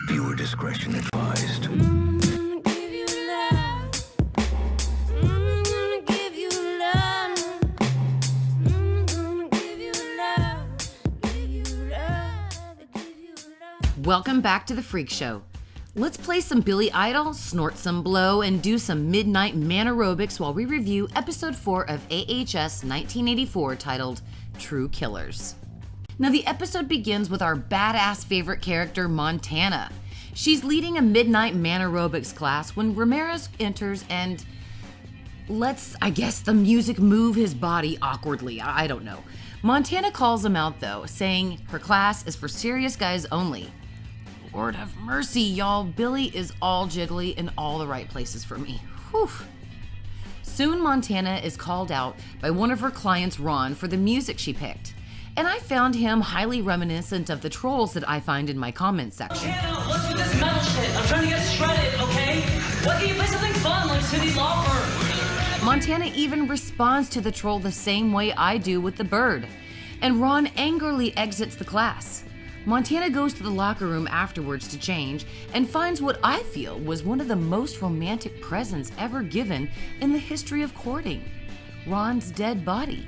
Viewer discretion advised. Welcome back to the Freak Show. Let's play some Billy Idol, snort some blow, and do some midnight man aerobics while we review episode 4 of AHS 1984 titled True Killers. Now the episode begins with our badass favorite character, Montana. She's leading a midnight man aerobics class when Ramirez enters and lets, I guess, the music move his body awkwardly. I don't know. Montana calls him out though, saying her class is for serious guys only. Lord have mercy, y'all. Billy is all jiggly in all the right places for me. Whew. Soon Montana is called out by one of her clients, Ron, for the music she picked. And I found him highly reminiscent of the trolls that I find in my comment section. Montana, what's with this metal shit? I'm trying to get shredded, okay? Why can't you play something fun like City Law Firm? Montana even responds to the troll the same way I do with the bird. And Ron angrily exits the class. Montana goes to the locker room afterwards to change and finds what I feel was one of the most romantic presents ever given in the history of courting, Ron's dead body.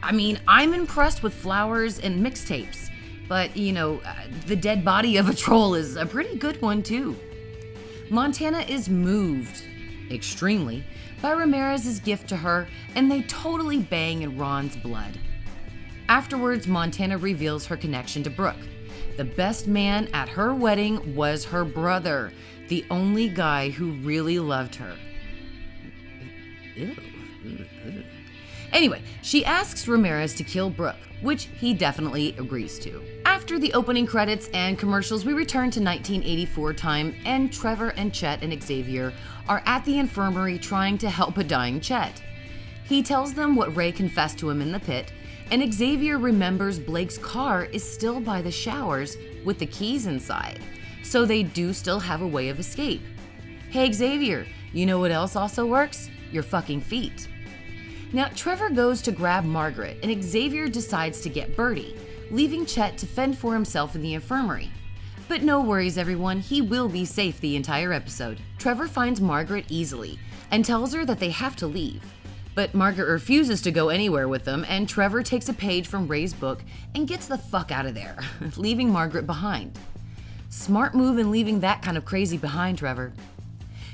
I mean, I'm impressed with flowers and mixtapes, but the dead body of a troll is a pretty good one too. Montana is moved, extremely, by Ramirez's gift to her, and they totally bang in Ron's blood. Afterwards, Montana reveals her connection to Brooke. The best man at her wedding was her brother, the only guy who really loved her. Ew. Anyway, she asks Ramirez to kill Brooke, which he definitely agrees to. After the opening credits and commercials, we return to 1984 time, and Trevor and Chet and Xavier are at the infirmary trying to help a dying Chet. He tells them what Ray confessed to him in the pit, and Xavier remembers Blake's car is still by the showers with the keys inside, so they do still have a way of escape. Hey Xavier, you know what else also works? Your fucking feet. Now Trevor goes to grab Margaret, and Xavier decides to get Birdie, leaving Chet to fend for himself in the infirmary. But no worries everyone, he will be safe the entire episode. Trevor finds Margaret easily and tells her that they have to leave. But Margaret refuses to go anywhere with them, and Trevor takes a page from Ray's book and gets the fuck out of there, leaving Margaret behind. Smart move in leaving that kind of crazy behind, Trevor.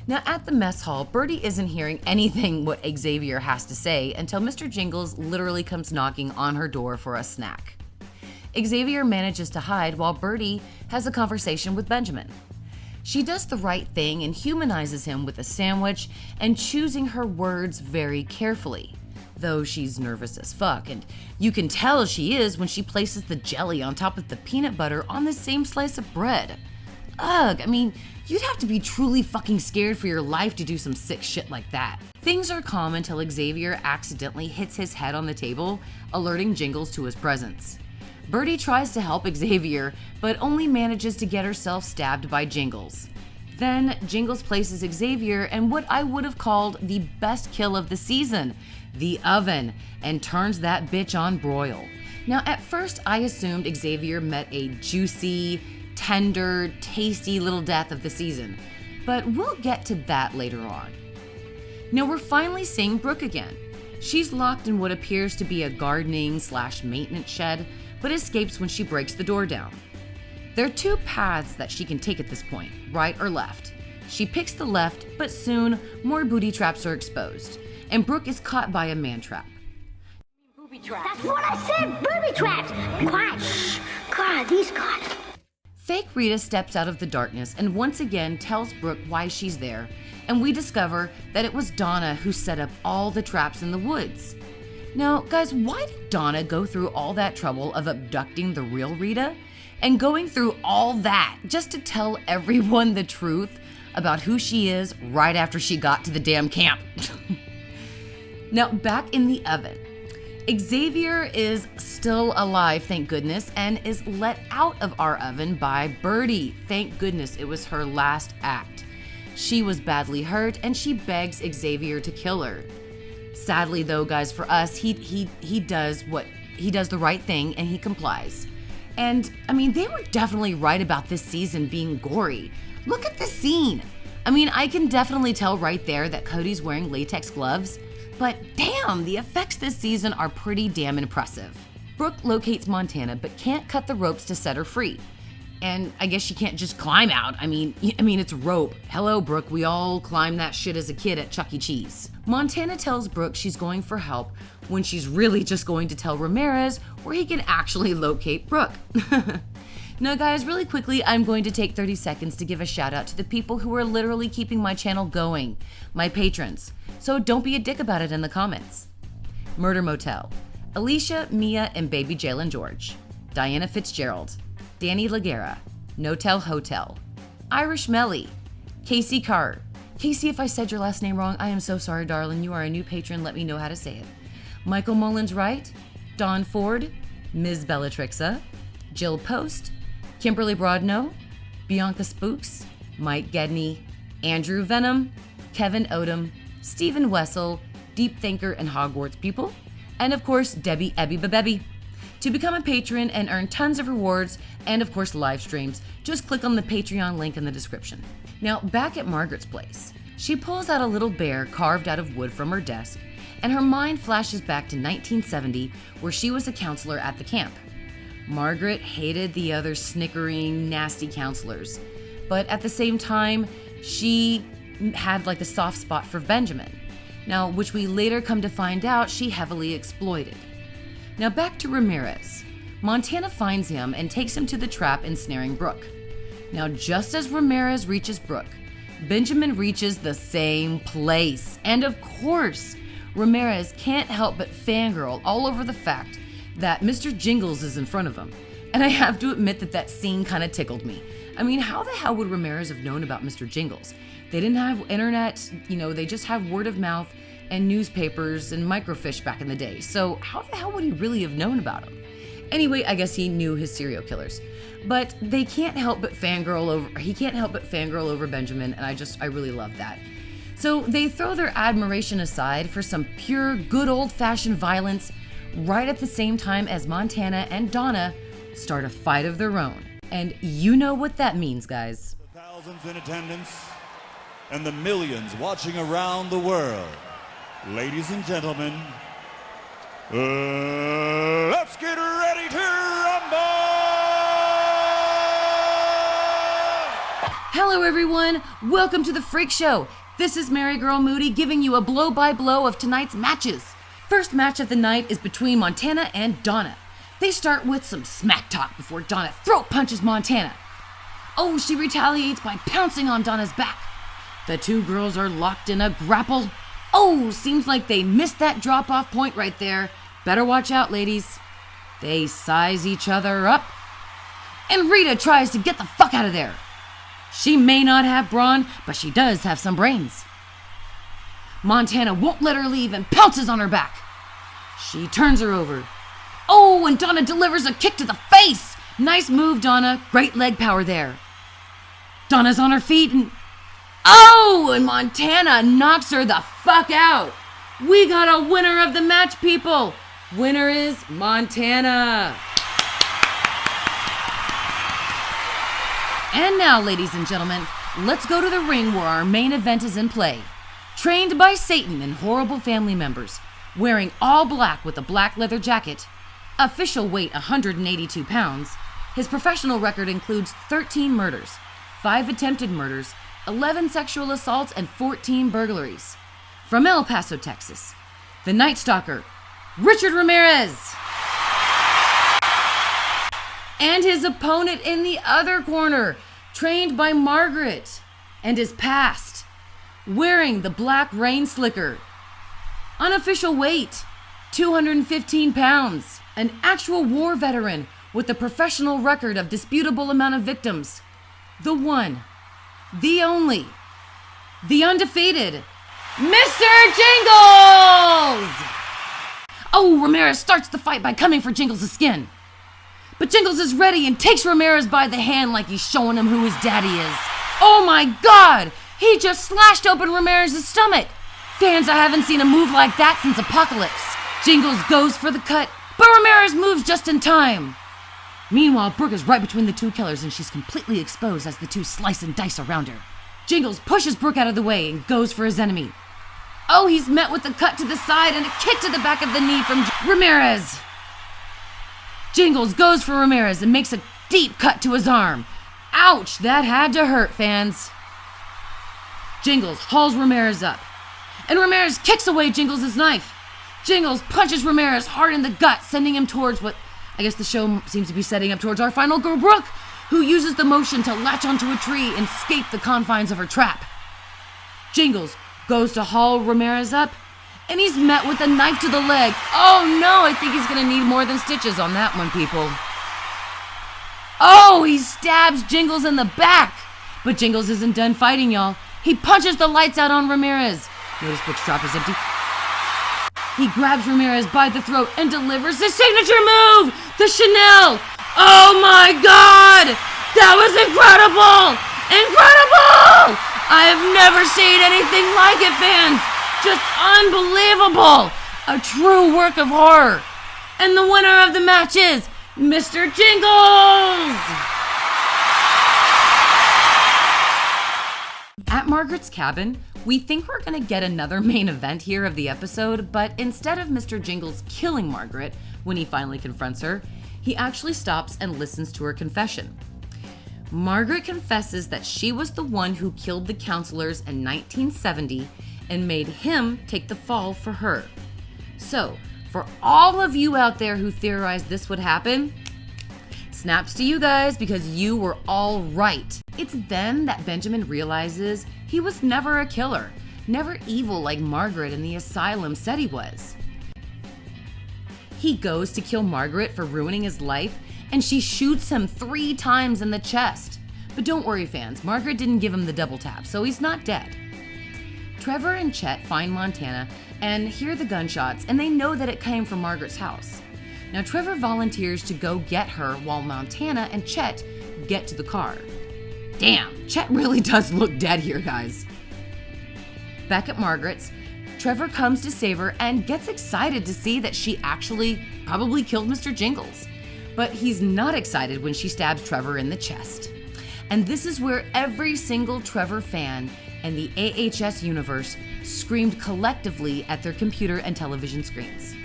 Now at the mess hall, Birdie isn't hearing anything what Xavier has to say until Mr. Jingles literally comes knocking on her door for a snack. Xavier manages to hide while Birdie has a conversation with Benjamin. She does the right thing and humanizes him with a sandwich and choosing her words very carefully, though she's nervous as fuck, and you can tell she is when she places the jelly on top of the peanut butter on the same slice of bread. Ugh, I mean, you'd have to be truly fucking scared for your life to do some sick shit like that. Things are calm until Xavier accidentally hits his head on the table, alerting Jingles to his presence. Birdie tries to help Xavier, but only manages to get herself stabbed by Jingles. Then Jingles places Xavier in what I would have called the best kill of the season, the oven, and turns that bitch on broil. Now at first I assumed Xavier met a juicy, tender, tasty little death of the season, but we'll get to that later on. Now we're finally seeing Brooke again. She's locked in what appears to be a gardening/maintenance shed, but escapes when she breaks the door down. There are two paths that she can take at this point, right or left. She picks the left, but soon more booty traps are exposed, and Brooke is caught by a man trap. Booby traps. That's what I said, booby traps. Quiet, shh. God, he's got it. Fake Rita steps out of the darkness and once again tells Brooke why she's there, and we discover that it was Donna who set up all the traps in the woods. Now, guys, why did Donna go through all that trouble of abducting the real Rita and going through all that just to tell everyone the truth about who she is right after she got to the damn camp? Now, back in the oven, Xavier is still alive, thank goodness, and is let out of our oven by Birdie. Thank goodness it was her last act. She was badly hurt and she begs Xavier to kill her. Sadly though, guys, for us, he does the right thing and he complies. And I mean, they were definitely right about this season being gory. Look at the scene. I mean, I can definitely tell right there that Cody's wearing latex gloves, but damn, the effects this season are pretty damn impressive. Brooke locates Montana but can't cut the ropes to set her free. And I guess she can't just climb out. I mean, it's rope. Hello, Brooke, we all climbed that shit as a kid at Chuck E. Cheese. Montana tells Brooke she's going for help when she's really just going to tell Ramirez where he can actually locate Brooke. Now guys, really quickly, I'm going to take 30 seconds to give a shout out to the people who are literally keeping my channel going, my patrons. So don't be a dick about it in the comments. Murder Motel, Alicia, Mia, and baby Jalen George. Diana Fitzgerald, Danny Laguerra, Notel Hotel, Irish Melly, Casey Carr. Casey, if I said your last name wrong, I am so sorry, darling. You are a new patron. Let me know how to say it. Michael Mullins Wright, Dawn Ford, Ms. Bellatrixa, Jill Post, Kimberly Broadno, Bianca Spooks, Mike Gedney, Andrew Venom, Kevin Odom, Stephen Wessel, Deep Thinker and Hogwarts People, and of course, Debbie Ebby Babebby. To become a patron and earn tons of rewards and of course live streams, just click on the Patreon link in the description. Now, back at Margaret's place, she pulls out a little bear carved out of wood from her desk, and her mind flashes back to 1970, where she was a counselor at the camp. Margaret hated the other snickering, nasty counselors, but at the same time, she had like a soft spot for Benjamin. Now, which we later come to find out she heavily exploited. Now back to Ramirez. Montana finds him and takes him to the trap ensnaring Brooke. Now just as Ramirez reaches Brooke, Benjamin reaches the same place. And of course, Ramirez can't help but fangirl all over the fact that Mr. Jingles is in front of him. And I have to admit that scene kind of tickled me. I mean, how the hell would Ramirez have known about Mr. Jingles? They didn't have internet, they just have word of mouth and newspapers and microfiche back in the day. So how the hell would he really have known about him? Anyway, I guess he knew his serial killers. But he can't help but fangirl over Benjamin, and I really love that. So they throw their admiration aside for some pure, good old-fashioned violence right at the same time as Montana and Donna start a fight of their own. And you know what that means, guys. The thousands in attendance and the millions watching around the world. Ladies and gentlemen, let's get ready to rumble! Hello everyone, welcome to the Freak Show. This is MaryGirl Moody giving you a blow-by-blow of tonight's matches. First match of the night is between Montana and Donna. They start with some smack talk before Donna throat punches Montana. Oh, she retaliates by pouncing on Donna's back. The two girls are locked in a grapple. Oh, seems like they missed that drop-off point right there. Better watch out, ladies. They size each other up. And Rita tries to get the fuck out of there. She may not have brawn, but she does have some brains. Montana won't let her leave and pounces on her back. She turns her over. Oh, and Donna delivers a kick to the face. Nice move, Donna. Great leg power there. Donna's on her feet and... oh, and Montana knocks her the fuck out. We got a winner of the match, people. Winner is Montana. And now, ladies and gentlemen, let's go to the ring where our main event is in play. Trained by Satan and horrible family members, wearing all black with a black leather jacket, official weight 182 pounds, his professional record includes 13 murders, 5 attempted murders, 11 sexual assaults, and 14 burglaries. From El Paso, Texas, the Night Stalker, Richard Ramirez. And his opponent in the other corner, trained by Margaret and his past, wearing the black rain slicker. Unofficial weight, 215 pounds. An actual war veteran with a professional record of disputable amount of victims. The one, the only, the undefeated, Mr. Jingles! Oh, Ramirez starts the fight by coming for Jingles' skin. But Jingles is ready and takes Ramirez by the hand like he's showing him who his daddy is. Oh my God! He just slashed open Ramirez's stomach. Fans, I haven't seen a move like that since Apocalypse. Jingles goes for the cut, but Ramirez moves just in time. Meanwhile, Brooke is right between the two killers and she's completely exposed as the two slice and dice around her. Jingles pushes Brooke out of the way and goes for his enemy. Oh, he's met with a cut to the side and a kick to the back of the knee from Ramirez. Jingles goes for Ramirez and makes a deep cut to his arm. Ouch, that had to hurt, fans. Jingles hauls Ramirez up, and Ramirez kicks away Jingles' knife. Jingles punches Ramirez hard in the gut, sending him towards what I guess the show seems to be setting up towards our final girl, Brooke, who uses the motion to latch onto a tree and escape the confines of her trap. Jingles goes to haul Ramirez up, and he's met with a knife to the leg. Oh no, I think he's gonna need more than stitches on that one, people. Oh, he stabs Jingles in the back. But Jingles isn't done fighting, y'all. He punches the lights out on Ramirez. Notice Brooke's drop is empty. He grabs Ramirez by the throat and delivers his signature move, the Chanel. Oh my God! That was incredible! Incredible! I have never seen anything like it, fans. Just unbelievable. A true work of horror. And the winner of the match is Mr. Jingles! At Margaret's cabin, we think we're gonna get another main event here of the episode, but instead of Mr. Jingles killing Margaret when he finally confronts her, he actually stops and listens to her confession. Margaret confesses that she was the one who killed the counselors in 1970 and made him take the fall for her. So, for all of you out there who theorized this would happen, snaps to you guys because you were all right. It's then that Benjamin realizes he was never a killer, never evil like Margaret in the asylum said he was. He goes to kill Margaret for ruining his life, and she shoots him 3 times in the chest. But don't worry, fans, Margaret didn't give him the double tap, so he's not dead. Trevor and Chet find Montana and hear the gunshots, and they know that it came from Margaret's house. Now, Trevor volunteers to go get her while Montana and Chet get to the car. Damn, Chet really does look dead here, guys. Back at Margaret's, Trevor comes to save her and gets excited to see that she actually probably killed Mr. Jingles. But he's not excited when she stabs Trevor in the chest. And this is where every single Trevor fan in the AHS universe screamed collectively at their computer and television screens.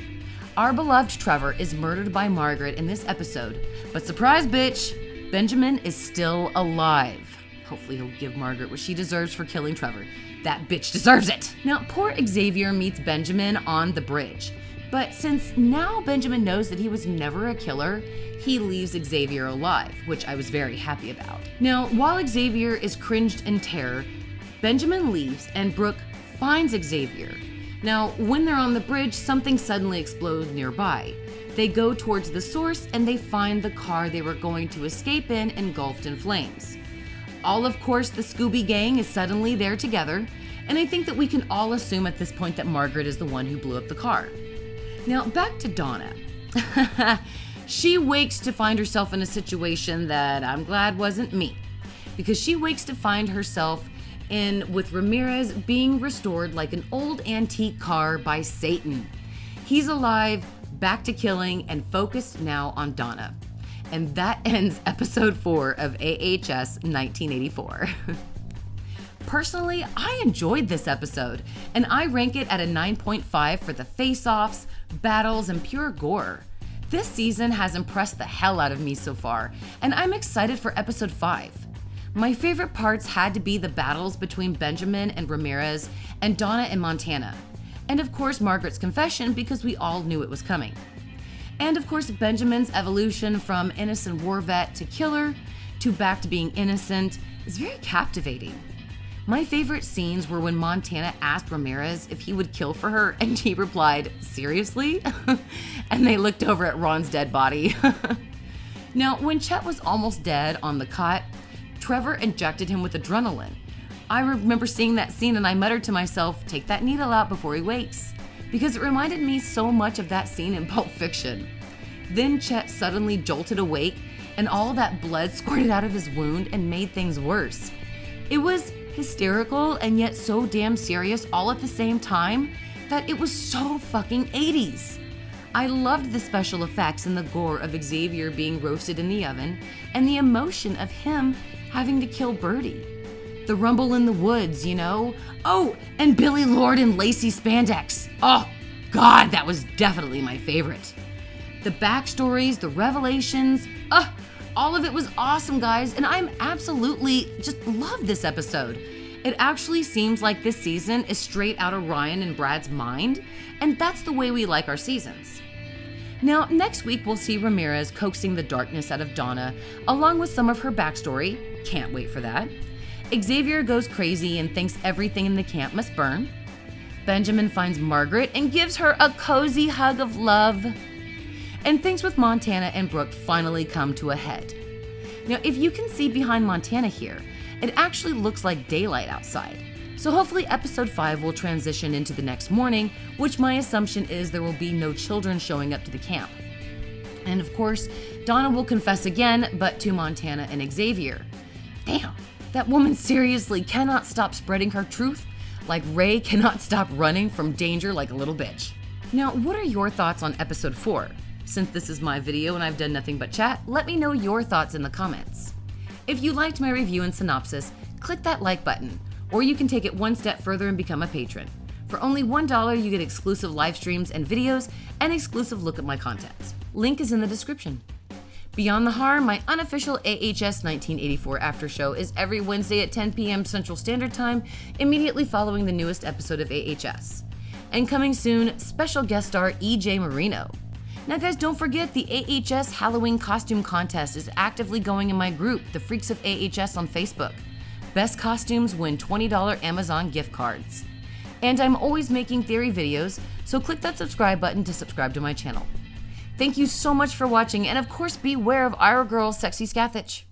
Our beloved Trevor is murdered by Margaret in this episode, but surprise bitch, Benjamin is still alive. Hopefully he'll give Margaret what she deserves for killing Trevor. That bitch deserves it. Now, poor Xavier meets Benjamin on the bridge, but since now Benjamin knows that he was never a killer, he leaves Xavier alive, which I was very happy about. Now, while Xavier is cringed in terror, Benjamin leaves and Brooke finds Xavier. Now, when they're on the bridge, something suddenly explodes nearby. They go towards the source and they find the car they were going to escape in engulfed in flames. All, of course, the Scooby Gang is suddenly there together, and I think that we can all assume at this point that Margaret is the one who blew up the car. Now, back to Donna. She wakes to find herself in a situation that I'm glad wasn't me, because she wakes to find herself with Ramirez being restored like an old antique car by Satan. He's alive, back to killing, and focused now on Donna. And that ends episode 4 of AHS 1984. Personally, I enjoyed this episode, and I rank it at a 9.5 for the face-offs, battles, and pure gore. This season has impressed the hell out of me so far, and I'm excited for episode 5. My favorite parts had to be the battles between Benjamin and Ramirez and Donna and Montana. And of course, Margaret's confession, because we all knew it was coming. And of course, Benjamin's evolution from innocent war vet to killer to back to being innocent is very captivating. My favorite scenes were when Montana asked Ramirez if he would kill for her, and he replied, "Seriously?" And they looked over at Ron's dead body. Now, when Chet was almost dead on the cot, Trevor injected him with adrenaline. I remember seeing that scene and I muttered to myself, take that needle out before he wakes, because it reminded me so much of that scene in Pulp Fiction. Then Chet suddenly jolted awake and all that blood squirted out of his wound and made things worse. It was hysterical and yet so damn serious all at the same time that it was so fucking 80s. I loved the special effects and the gore of Xavier being roasted in the oven, and the emotion of him having to kill Birdie. The rumble in the woods, you know? Oh, and Billy Lord and Lacey spandex. Oh, God, that was definitely my favorite. The backstories, the revelations, all of it was awesome, guys, and I'm absolutely just love this episode. It actually seems like this season is straight out of Ryan and Brad's mind, and that's the way we like our seasons. Now, next week we'll see Ramirez coaxing the darkness out of Donna, along with some of her backstory. Can't wait for that. Xavier goes crazy and thinks everything in the camp must burn. Benjamin finds Margaret and gives her a cozy hug of love. And things with Montana and Brooke finally come to a head. Now, if you can see behind Montana here, it actually looks like daylight outside. So hopefully episode 5 will transition into the next morning, which my assumption is there will be no children showing up to the camp. And of course, Donna will confess again, but to Montana and Xavier. Damn, that woman seriously cannot stop spreading her truth, like Ray cannot stop running from danger like a little bitch. Now, what are your thoughts on episode 4? Since this is my video and I've done nothing but chat, let me know your thoughts in the comments. If you liked my review and synopsis, click that like button, or you can take it one step further and become a patron. For only $1, you get exclusive live streams and videos, and exclusive look at my content. Link is in the description. Beyond the Harm, my unofficial AHS 1984 after show, is every Wednesday at 10 p.m. Central Standard Time, immediately following the newest episode of AHS. And coming soon, special guest star EJ Marino. Now guys, don't forget the AHS Halloween costume contest is actively going in my group, The Freaks of AHS on Facebook. Best costumes win $20 Amazon gift cards. And I'm always making theory videos, so click that subscribe button to subscribe to my channel. Thank you so much for watching, and of course beware of our girl, Sexy Scathach.